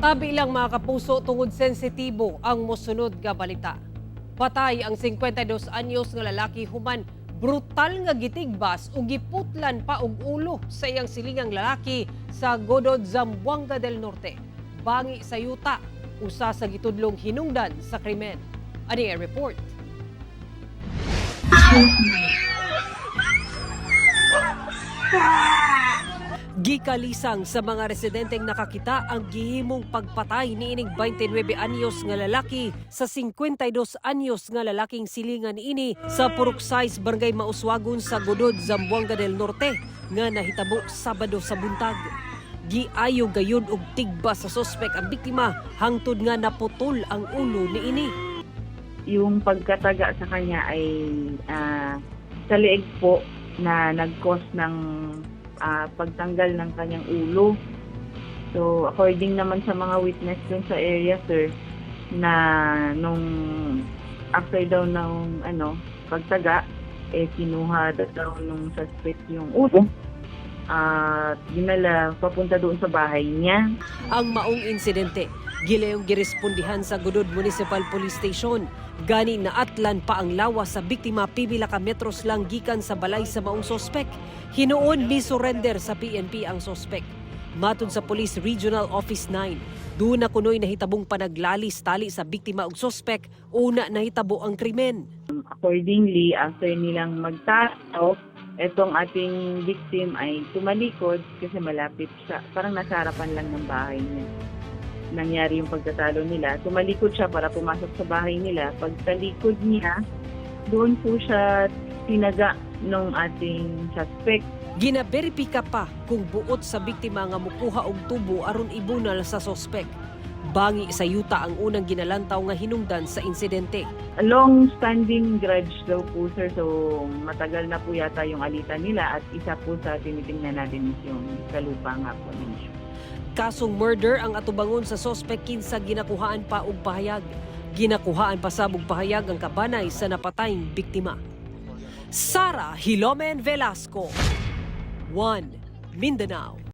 Tabi lang mga kapuso tungod sensitibo ang mosunod nga balita. Patay ang 52 anyos nga lalaki human brutal nga gitigbas ug giputlan pa og ulo sa iyang silingang lalaki sa Godod, Zamboanga del Norte. Bangi sa yuta, usa sa gitudlong hinungdan sa krimen. Ani ang report. Gikalisang sa mga residenteng nakakita ang gihimong pagpatay niining 29 anyos nga lalaki sa 52 anyos nga lalaking silingan ini sa Puruksais, Barangay Mauswagon sa Godod, Zamboanga del Norte nga nahitabo Sabado sa buntag. Giayo gayud og tigbas sa sospek ang biktima hangtod nga naputol ang ulo niini. Yung pagkataga sa kanya ay sa leeg po na nag-cause ng pagtanggal ng kanyang ulo. So, according naman sa mga witness dun sa area, sir, na nung after daw ng pagtaga, kinuha daw nung suspect yung ulo at dinala papunta doon sa bahay niya. Ang maong insidente, gilayong girespondihan sa Godod Municipal Police Station. Gani na atlan pa ang lawas sa biktima pipila ka metros lang gikan sa balay sa maong sospek. Hinuon mi-surrender sa PNP ang sospek. Matod sa Police Regional Office 9, doon na kunoy nahitabong panaglalis tali sa biktima ug sospek, una nahitabo ang krimen. Accordingly, after nilang magtataw, etong ating victim ay tumalikod kasi malapit siya. Parang nasa harapan lang ng bahay niya. Nangyari yung pagtatalo nila. Tumalikod siya para pumasok sa bahay nila. Pagtalikod niya, doon po siya tinaga ng ating suspect. Ginaberipika pa kung buot sa biktima nga mukuha og tubo aron ibunal sa sospek. Bangi sa yuta ang unang ginalantaw nga hinungdan sa insidente. A long-standing grudge daw po, sir. So, matagal na po yata yung alitan nila at isa po sa tinitingnan natin is yung kalupa nga po ninyo. Kasong murder ang atubangon sa sospek kinsa ginakuhaan pa og pahayag. Ginakuhaan pa sabog pahayag ang kabanay sa napatayng biktima. Sara Hilomen Velasco, 1 Mindanao.